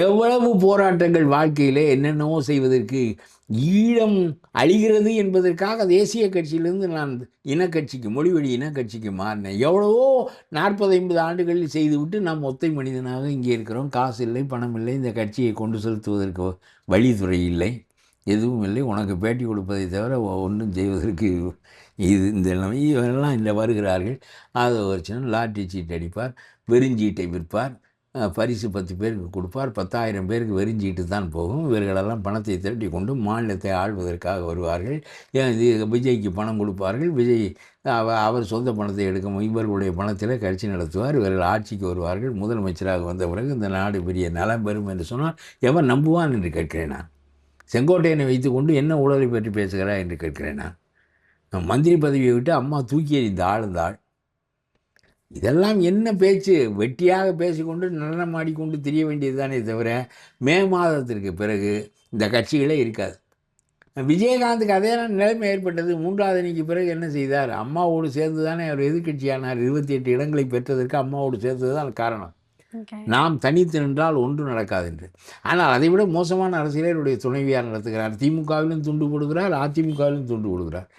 எவ்வளவு போராட்டங்கள் வாழ்க்கையிலே என்னென்னவோ செய்வதற்கு ஈழம் அழிகிறது என்பதற்காக தேசிய கட்சியிலிருந்து நான் இனக்கட்சிக்கு மொழிவழி இனக்கட்சிக்கு மாறினேன். எவ்வளவோ 40-50 ஆண்டுகளில் செய்துவிட்டு நாம் ஒத்தை மனிதனாக இங்கே இருக்கிறோம். காசு இல்லை, பணம் இல்லை, இந்த கட்சியை கொண்டு செலுத்துவதற்கு வழித்துறை இல்லை, எதுவும் இல்லை. உனக்கு பேட்டி கொடுப்பதை தவிர ஒன்றும் செய்வதற்கு இது இந்த நிலைமை. இவரெல்லாம் இல்லை வருகிறார்கள். அதை ஒரு சின்ன லாட்டரி சீட்டு அடிப்பார், வெறுஞ்சீட்டை விற்பார், பரிசு 10 பேருக்கு கொடுப்பார், 10,000 பேருக்கு வெறுஞ்சீட்டு தான் போகும். இவர்களெல்லாம் பணத்தை திரட்டி கொண்டு மாநிலத்தை ஆள்வதற்காக வருவார்கள். இது விஜய்க்கு பணம் கொடுப்பார்கள். விஜய் அவர் சொந்த பணத்தை எடுக்க இவர்களுடைய பணத்தில் கட்சி நடத்துவார். இவர்கள் ஆட்சிக்கு வருவார்கள். முதலமைச்சராக வந்த பிறகு இந்த நாடு பெரிய நலம் பெறும் என்று சொன்னால் எவன் நம்புவான் என்று கேட்கிறேன் நான். செங்கோட்டையனை வைத்துக்கொண்டு என்ன ஊழலை பற்றி பேசுகிறாய் என்று கேட்கிறேன் நான். மந்திரி பதவியை விட்டு அம்மா தூக்கி எறிந்த ஆழ்ந்தாள். இதெல்லாம் என்ன பேச்சு? வெட்டியாக பேசிக்கொண்டு நடனம் ஆடிக்கொண்டு திரிய வேண்டியது தானே தவிர மே மாதத்திற்கு பிறகு இந்த கட்சிகளே இருக்காது. விஜயகாந்துக்கு அதே நிலைமை ஏற்பட்டது. 3வது அணிக்கு பிறகு என்ன செய்தார்? அம்மாவோடு சேர்ந்து தானே அவர் எதிர்கட்சியானார். 28 இடங்களை பெற்றதற்கு அம்மாவோடு சேர்ந்தது தான் காரணம். நாம் தனித்து நின்றால் ஒன்று நடக்காது என்று. ஆனால் அதைவிட மோசமான அரசியலை என்னுடைய துணைவியார் நடத்துகிறார். திமுகவிலும் துண்டு கொடுக்கிறார், அதிமுகவிலும் துண்டு கொடுக்கிறார்.